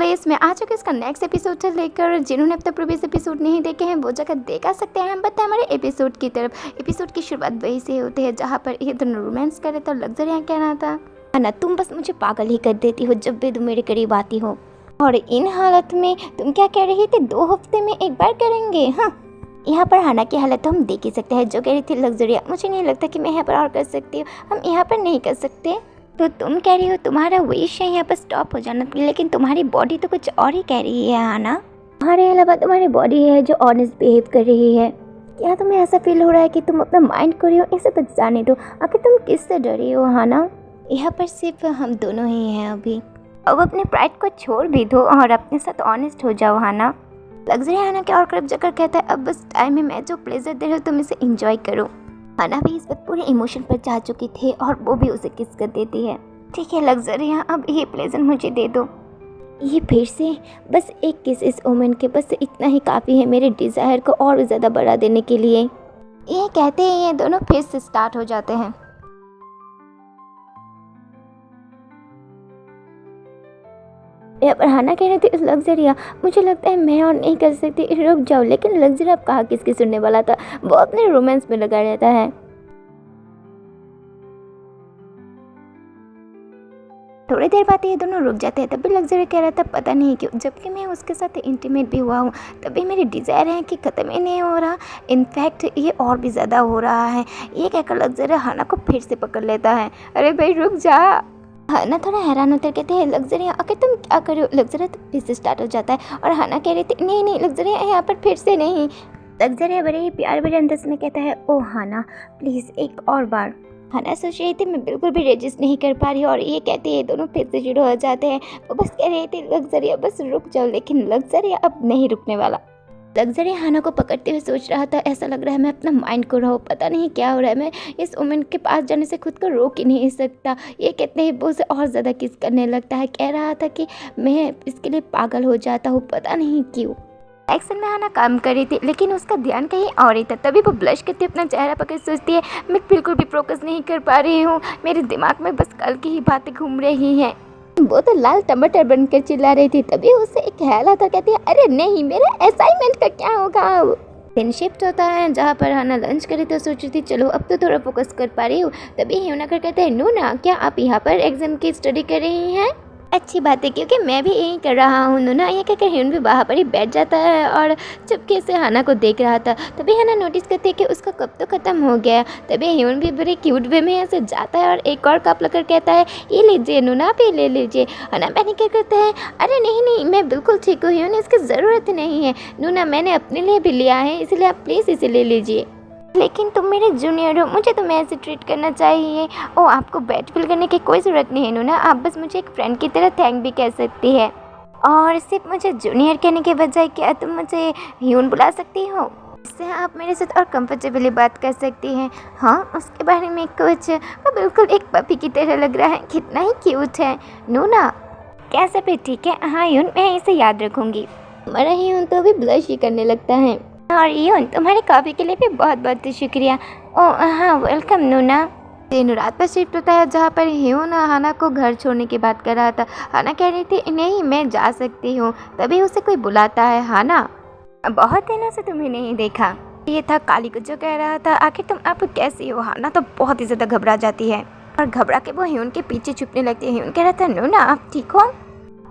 इसमें आ चुका इसका नेक्स्ट एपिसोड से लेकर जिन्होंने अब तक प्रीवियस एपिसोड नहीं देखे हैं वो जाकर देखा सकते हैं। हम बताते हैं हमारे एपिसोड की तरफ। एपिसोड की शुरुआत वही से होती है जहाँ पर ये दोनों रोमांस करे तो लग्जरी यहाँ कहना था ना, तुम बस मुझे पागल ही कर देती हो जब भी तुम मेरे करीब आती हो, और इन हालत में तुम क्या कह रही थी 2 हफ्ते में एक बार करेंगे। हाँ, यहाँ पर हाना की हालत तो हम देख ही सकते हैं जो कह रही थी लग्जरिया, मुझे नहीं लगता कि मैं यहाँ पर और कर सकती हूँ, हम यहाँ पर नहीं कर सकते। तो तुम कह रही हो तुम्हारा विश है यहाँ पर स्टॉप हो जाना, लेकिन तुम्हारी बॉडी तो कुछ और ही कह रही है हाना। तुम्हारे अलावा तुम्हारी बॉडी है जो ऑनेस्ट बिहेव कर रही है। क्या तुम्हें ऐसा फील हो रहा है कि तुम अपना माइंड कर रही हो? इसे बस जाने दो। आखिर तुम किससे डरी हो हाना? यहाँ पर सिर्फ हम दोनों ही हैं अभी। अब अपने प्राइड को छोड़ भी दो और अपने साथ ऑनेस्ट हो जाओ हाना। लग्जरी हाना के और करीब जाकर कहता है अब बस टाइम है, मैं जो प्लेजर दे रही हूँ तुम इसे एंजॉय करो। हाना भी इस वक्त पूरे इमोशन पर जा चुकी थी और वो भी उसे किस कर देती है। ठीक है लग्जरी, अब ये प्लेजर मुझे दे दो। ये फिर से बस एक किस इस ओमेन के, बस इतना ही काफ़ी है मेरे डिज़ायर को और भी ज़्यादा बढ़ा देने के लिए। ये कहते हैं ये दोनों फिर से स्टार्ट हो जाते हैं। यहाँ पर हाना कह रही थी लग्जरिया मुझे लगता है मैं और नहीं कर सकती, रुक जाओ। लेकिन लग्जरी अब कहा किसकी सुनने वाला था, वो अपने रोमांस में लगा रहता है। थोड़ी देर बाद ये दोनों रुक जाते हैं। तभी लग्जरी कह रहा था पता नहीं क्यों जबकि मैं उसके साथ इंटीमेट भी हुआ हूँ तभी मेरी डिज़ायर है कि ख़त्म ही नहीं हो रहा, इनफैक्ट ये और भी ज़्यादा हो रहा है। ये कहकर लग्जरी हाना को फिर से पकड़ लेता है। अरे भाई रुक जा। हाना थोड़ा हैरान होकर कहते हैं लग्जरी आखिर तुम क्या कर रहे हो? लग्जरी तो फिर से स्टार्ट हो जाता है और हाना कह रही थी नहीं लग्जरी यहाँ पर फिर से नहीं। लग्जरी बड़े ही प्यार भरे अंदाज में कहता है ओ हाना प्लीज़ एक और बार। हाना सोच रही थी मैं बिल्कुल भी रेजिस्ट नहीं कर पा रही और ये कहते हैं दोनों फिर से शुरू हो जाते हैं। वो बस कह रही थी लग्जरी बस रुक जाओ, लेकिन लग्जरी अब नहीं रुकने वाला। लग्जरी हाना को पकड़ते हुए सोच रहा था ऐसा लग रहा है मैं अपना माइंड को रहा, पता नहीं क्या हो रहा है, मैं इस वुमेन के पास जाने से खुद को रोक ही नहीं सकता। ये कहते हैं वो उसे और ज़्यादा किस करने लगता है। कह रहा था कि मैं इसके लिए पागल हो जाता हूँ, पता नहीं क्यों। एक्शन में हाना काम कर रही थी लेकिन उसका ध्यान कहीं और ही था। तभी वो ब्लश करते अपना चेहरा पकड़ सोचती है मैं बिल्कुल भी फोकस नहीं कर पा रही हूँ, मेरे दिमाग में बस कल की ही बातें घूम रही हैं। वो तो लाल टमाटर बनकर चिल्ला रही थी। तभी उससे एक ख्याल आता, कहती है अरे नहीं मेरे असाइनमेंट का क्या होगा। दिन शिफ्ट होता है जहाँ पर हाना लंच करे तो सोच रही थी चलो अब तो थोड़ा फोकस कर पा रही हूँ। तभी ह्यूना कर कहते हैं नूना क्या आप यहाँ पर एग्जाम की स्टडी कर रही हैं? अच्छी बात है क्योंकि मैं भी यही कर रहा हूँ नूना। ये कहकर ह्यून भी वहाँ पर ही बैठ जाता है और चुपके से हाना को देख रहा था। तभी हाना नोटिस करती है कि उसका कप तो ख़त्म हो गया। तभी ह्यून भी बड़े क्यूट वे में ऐसे जाता है और एक और कप लेकर कहता है ये लीजिए नूना आप ये ले लीजिए। हाना पैनिक क्या करता है अरे नहीं मैं बिल्कुल ठीक हूँ ह्यून, इसकी ज़रूरत नहीं है नूना, मैंने अपने लिए भी लिया है इसलिए आप प्लीज़ इसे ले लीजिए। लेकिन तुम मेरे जूनियर हो, मुझे तुम्हें ऐसे ट्रीट करना चाहिए। ओ आपको बैड फील करने की कोई ज़रूरत नहीं है नूना, आप बस मुझे एक फ्रेंड की तरह थैंक भी कह सकती है। और सिर्फ मुझे जूनियर कहने के बजाय क्या तुम मुझे ह्यून बुला सकती हो? इससे आप मेरे साथ और कंफर्टेबली बात कर सकती हैं। हाँ उसके बारे में कुछ, वो बिल्कुल एक पपी की तरह लग रहा है, कितना ही क्यूट है नूना। कैसे भी ठीक है, हाँ ह्यून मैं इसे याद रखूँगी। हमारा ह्यून तो अभी ब्लश ही करने लगता है। और ह्यून तुम्हारे कॉफ़ी के लिए भी बहुत बहुत शुक्रिया। ओह हाँ वेलकम नूना। दिन रात पर शिफ्ट होता है जहाँ पर ह्यून हाना को घर छोड़ने की बात कर रहा था। हाना कह रही थी नहीं मैं जा सकती हूँ। तभी उसे कोई बुलाता है हाना बहुत दिनों से तुम्हें नहीं देखा। ये था काली को जो कह रहा था आखिर तुम अब कैसी हो। हाना तो बहुत ही ज़्यादा घबरा जाती है और घबरा के वो ह्यून के पीछे छुपने लगती है। ह्यून कह रहा था नूना आप ठीक हो?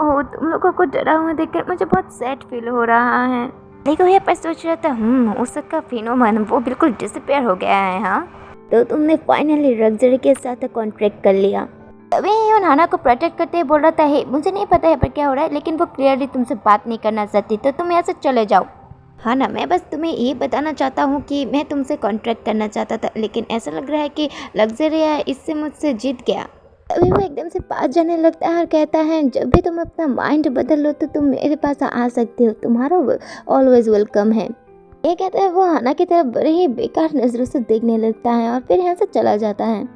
ओह तुम लोगों को डरा हुआ देखकर मुझे बहुत सैड फील हो रहा है। देखो ये पर सोच रहा था उसका फिनोमेन वो बिल्कुल डिसअपीयर हो गया है। हाँ तो तुमने फाइनली लग्जरी के साथ कॉन्ट्रैक्ट कर लिया। तभी ह्यून हाना को प्रोटेक्ट करते हुए बोल रहा था हे मुझे नहीं पता है पर क्या हो रहा है, लेकिन वो क्लियरली तुमसे बात नहीं करना चाहती तो तुम यहाँ से चले जाओ। हाँ ना मैं बस तुम्हें ये बताना चाहता हूँ कि मैं तुमसे कॉन्ट्रैक्ट करना चाहता था, लेकिन ऐसा लग रहा है कि लग्जरी इससे मुझसे जीत गया। अभी वो एकदम से पास जाने लगता है और कहता है जब भी तुम अपना माइंड बदल लो तो तुम मेरे पास आ सकते हो, तुम्हारा ऑलवेज वेलकम है। ये कहता है वो हाना की तरफ बड़े ही बेकार नज़रों से देखने लगता है और फिर यहाँ से चला जाता है।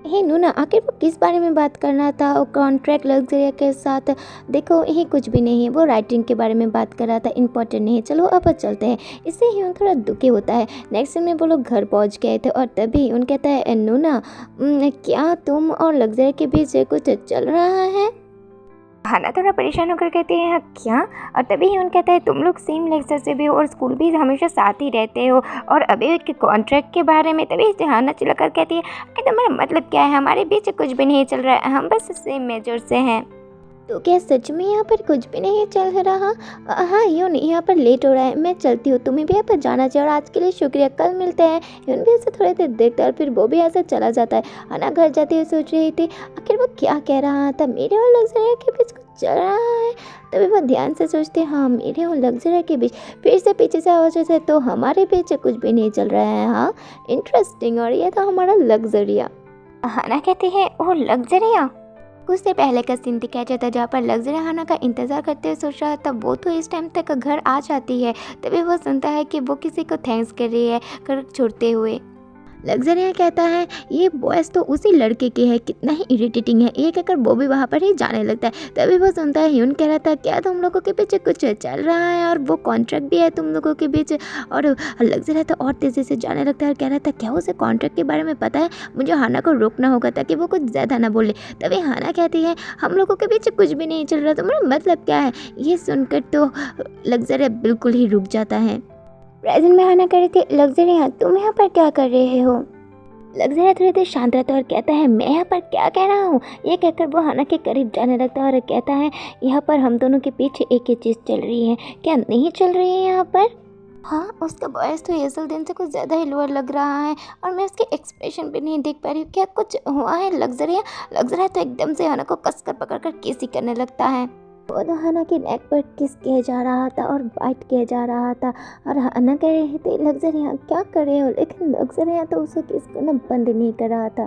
हे नूना आखिर वो किस बारे में बात करना था और कॉन्ट्रैक्ट लग्जरी के साथ? देखो ये कुछ भी नहीं है, वो राइटिंग के बारे में बात कर रहा था, इम्पोर्टेंट नहीं है, चलो अब चलते हैं। इससे ह्यून थोड़ा दुखी होता है। नेक्स्ट सीन में वो लोग घर पहुंच गए थे और तभी उन कहता है नूना क्या तुम और लग्जरी के बीच कुछ चल रहा है? हाना थोड़ा परेशान होकर कहती है हाँ क्या, और तभी ह्यून कहता है तुम लोग सेम लेक्चर से भी हो और स्कूल भी हमेशा साथ ही रहते हो, और अभी के कॉन्ट्रैक्ट के बारे में। तभी हाना चिल्लाकर कहती है कि तुम्हारा मतलब क्या है, हमारे बीच कुछ भी नहीं चल रहा है, हम बस सेम मेजर से हैं। तो क्या सच में यहाँ पर कुछ भी नहीं चल रहा? हाँ यून, यहाँ पर लेट हो रहा है, मैं चलती हूँ, तुम्हें भी यहाँ पर जाना चाहिए, और आज के लिए शुक्रिया, कल मिलते हैं। यून भी ऐसे थोड़ी देर देखता है और फिर वो भी ऐसे चला जाता है। हाना घर जाती हुई सोच रही थी आखिर वो क्या कह रहा था, मेरे और लग्जरिया के बीच कुछ चल रहा है। तभी वो ध्यान से सोचती है हाँ मेरे और लग्जरिया के बीच, फिर से पीछे से आवाज़ से तो हमारे बीच कुछ भी नहीं चल रहा है। हाँ इंटरेस्टिंग, और ये था हमारा लग्जरिया। हाना कहती है वो लग्जरिया। कुछ देर पहले का सीन दिखाया जाता है जहाँ पर लग्जरिया हाना का इंतज़ार करते हुए सोच रहा था। वो तो इस टाइम तक घर आ जाती है, तभी वो सुनता है कि वो किसी को थैंक्स कर रही है कर छोड़ते हुए। लग्जरिया कहता है ये बॉयज़ तो उसी लड़के के है, कितना ही इरिटेटिंग है, ये कहकर वो भी वहाँ पर ही जाने लगता है। तभी वो सुनता है ह्यून कह रहा था क्या तुम लोगों के बीच कुछ चल रहा है, और वो कॉन्ट्रैक्ट भी है तुम लोगों के बीच। और लग्जरिया तो और तेज़ी से जाने लगता है और कह रहा था क्या उसे कॉन्ट्रैक्ट के बारे में पता है, मुझे हाना को रोकना होगा ताकि वो कुछ ज़्यादा ना बोले। तभी हाना कहती है हम लोगों के बीच कुछ भी नहीं चल रहा, तुम्हारा मतलब क्या है। ये सुनकर तो लग्जरिया बिल्कुल ही रुक जाता है। प्रेजेंट में हाना कह रही थी लग्जरिया तुम यहाँ पर क्या कर रहे हो। लग्जरिया थोड़ी देर शांत रहता है और कहता है मैं यहाँ पर क्या कह रहा हूँ। ये कहकर वो हाना के करीब जाने लगता है और कहता है यहाँ पर हम दोनों के पीछे एक ही चीज़ चल रही है, क्या नहीं चल रही है यहाँ पर। हाँ उसका वॉइस तो असल दिन से कुछ ज़्यादा ही लोअर लग रहा है, और मैं उसके एक्सप्रेशन भी नहीं देख पा रही हूँ, क्या कुछ हुआ है लग्जरिया तो एकदम से हाना को कसकर पकड़कर किस ही करने लगता है। वो तो हाना के नेक पर किस किया जा रहा था और बाइट किया जा रहा था, और हाना कह रही थी लग्जरिया क्या कर रहे हो, लेकिन लग्जरिया तो उसे किस करना बंद नहीं कर रहा था।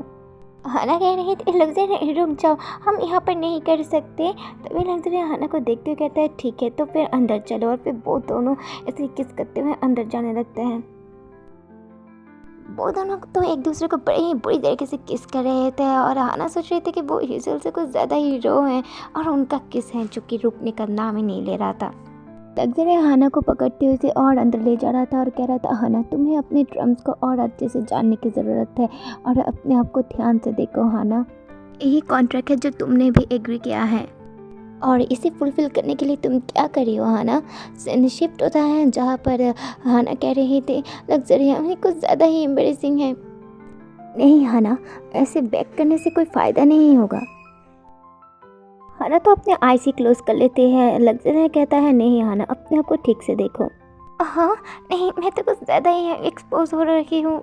हाना कह रही थी लग्जरिया रुक जाओ, हम यहाँ पर नहीं कर सकते। तभी लग्जरिया हाना को देखते हुए कहता है ठीक है तो फिर अंदर चलो, और फिर वो दोनों ऐसे किस करते हुए अंदर जाने लगते हैं। वो दोनों तो एक दूसरे को बड़े ही बुरी तरीके से किस कर रहे थे, और हाना सोच रही थी कि वो यूजुअल से कुछ ज़्यादा ही रो हैं, और उनका किस है जो कि रुकने का नाम ही नहीं ले रहा था। लग्जरिया हाना को पकड़ते हुए उसे और अंदर ले जा रहा था और कह रहा था हाना तुम्हें अपने ड्रम्स को और अच्छे से जानने की ज़रूरत है, और अपने आप को ध्यान से देखो हाना, यही कॉन्ट्रैक्ट है जो तुमने भी एग्री किया है, और इसे फुलफ़िल करने के लिए तुम क्या कर रही हो हाना। सीन शिफ्ट होता है जहाँ पर हाना कह रही थी लग्जरिया में कुछ ज़्यादा ही एम्बेरसिंग है। नहीं हाना ऐसे बैक करने से कोई फ़ायदा नहीं होगा। हाना तो अपने आईज ही क्लोज कर लेते हैं। लग्जरिया कहता है नहीं हाना अपने आप को ठीक से देखो। हाँ नहीं मैं तो कुछ ज़्यादा ही एक्सपोज हो रही हूँ।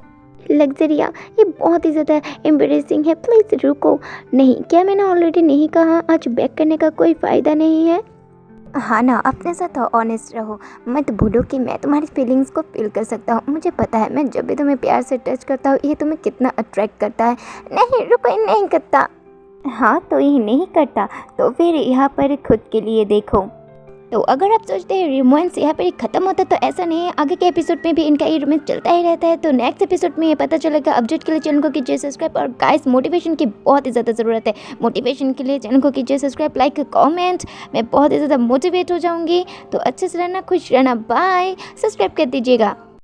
लग्जरिया ये बहुत ही ज़्यादा एम्बेरसिंग है, प्लीज़ रुको। नहीं क्या मैंने ऑलरेडी नहीं कहा आज बैक करने का कोई फ़ायदा नहीं है। हाँ ना अपने साथ ऑनेस्ट रहो, मत भूलो कि मैं तुम्हारी फीलिंग्स को फील कर सकता हूँ। मुझे पता है मैं जब भी तुम्हें प्यार से टच करता हूँ ये तुम्हें कितना अट्रैक्ट करता है। नहीं रुको ये नहीं करता। हाँ तो ये नहीं करता तो फिर यहाँ पर खुद के लिए देखो। तो अगर आप सोचते हैं रोमांस यहाँ पर ही ख़त्म होता तो ऐसा नहीं है, आगे के एपिसोड में भी इनका ये रोमांस चलता ही रहता है। तो नेक्स्ट एपिसोड में ये पता चलेगा। अपडेट के लिए चैनल को कीजिए सब्सक्राइब, और गाइस मोटिवेशन की बहुत ही ज़्यादा ज़रूरत है। मोटिवेशन के लिए चैनल को कीजिए सब्सक्राइब, लाइक, कमेंट। मैं बहुत ही ज़्यादा मोटिवेट हो जाऊँगी। तो अच्छे से रहना, खुश रहना, बाय। सब्सक्राइब कर दीजिएगा।